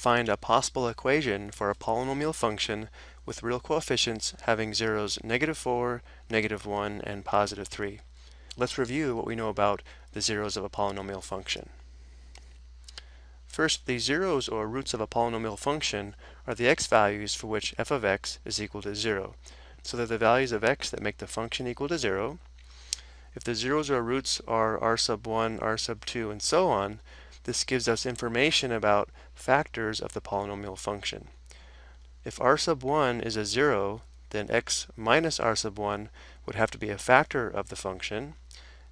find a possible equation for a polynomial function with real coefficients having zeros -4, -1, and +3. Let's review what we know about the zeros of a polynomial function. First, the zeros or roots of a polynomial function are the x values for which f of x is equal to 0. So they're the values of x that make the function equal to 0. If the zeros or roots are r sub 1, r sub 2, and so on, this gives us information about factors of the polynomial function. If r sub 1 is a 0, then x minus r sub 1 would have to be a factor of the function.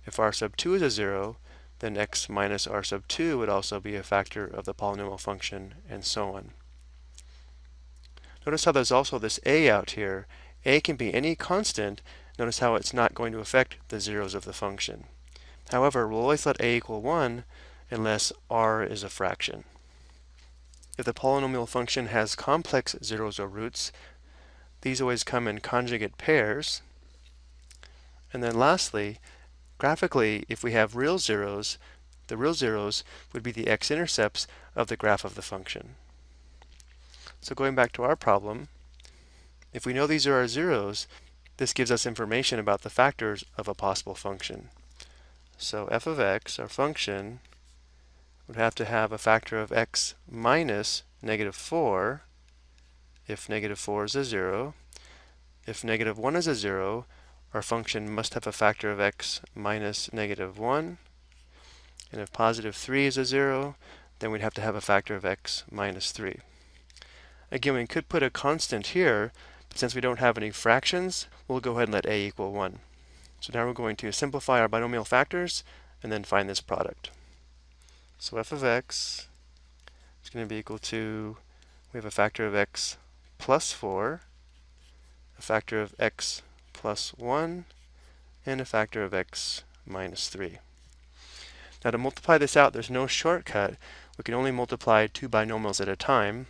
If r sub 2 is a 0, then x minus r sub 2 would also be a factor of the polynomial function, and so on. Notice how there's also this a out here. A can be any constant. Notice how it's not going to affect the zeros of the function. However, we'll always let a equal 1 unless r is a fraction. If the polynomial function has complex zeros or roots, these always come in conjugate pairs. And then lastly, graphically, if we have real zeros, the real zeros would be the x-intercepts of the graph of the function. So going back to our problem, if we know these are our zeros, this gives us information about the factors of a possible function. So f of x, our function, would have to have a factor of x minus -4 if -4 is a 0. If -1 is a 0, our function must have a factor of x minus -1. And if +3 is a 0, then we'd have to have a factor of x minus 3. Again, we could put a constant here, but since we don't have any fractions, we'll go ahead and let a equal 1. So now we're going to simplify our binomial factors and then find this product. So f of x is going to be equal to, we have a factor of x plus 4, a factor of x plus 1, and a factor of x minus 3. Now to multiply this out, there's no shortcut. We can only multiply two binomials at a time.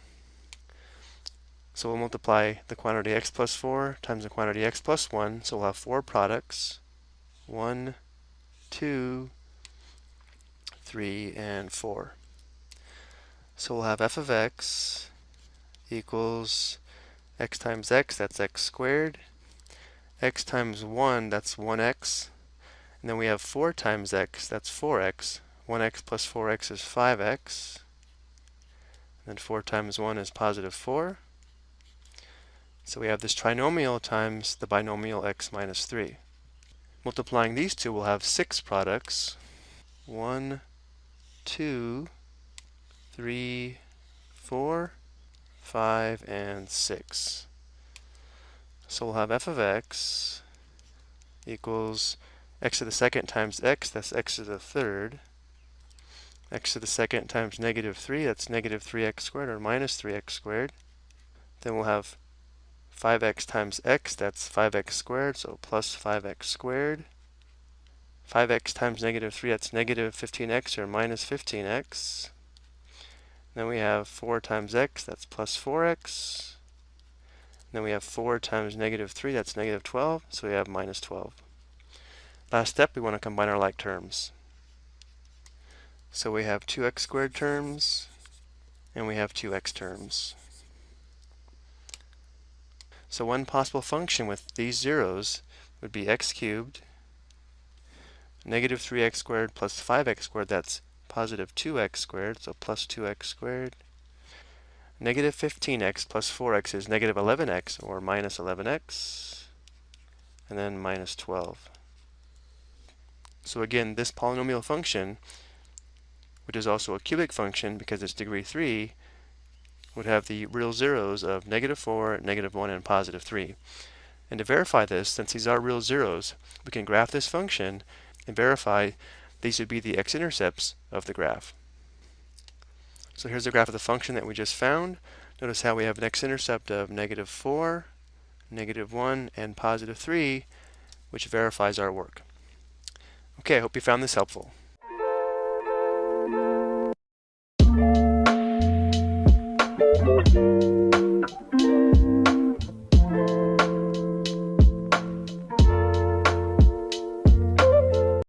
So we'll multiply the quantity x plus 4 times the quantity x plus 1. So we'll have four products. 1, 2, 3, and 4. So we'll have f of x equals x times x, that's x squared. X times 1, that's 1x. And then we have 4 times x, that's 4x. 1x plus 4x is 5x. And then 4 times 1 is +4. So we have this trinomial times the binomial x minus 3. Multiplying these two, we'll have 6 products. 1, 2, 3, 4, 5, and 6. So we'll have f of x equals x to the second times x, that's x to the third. X to the second times -3, that's -3x squared, or minus 3x squared. Then we'll have 5x times x, that's 5x squared, so plus 5x squared. 5x times -3, that's -15x, or minus 15x. Then we have 4 times x, that's plus 4x. Then we have 4 times -3, that's -12, so we have minus 12. Last step, we want to combine our like terms. So we have 2x squared terms, and we have 2x terms. So one possible function with these zeros would be x cubed, -3x squared plus 5x squared, that's positive 2x squared, so plus 2x squared. -15x plus 4x is -11x, or minus 11x, and then minus 12. So again, this polynomial function, which is also a cubic function because it's degree 3, would have the real zeros of -4, -1, and +3. And to verify this, since these are real zeros, we can graph this function and verify these would be the x-intercepts of the graph. So here's the graph of the function that we just found. Notice how we have an x-intercept of -4, -1, and +3, which verifies our work. Okay, I hope you found this helpful.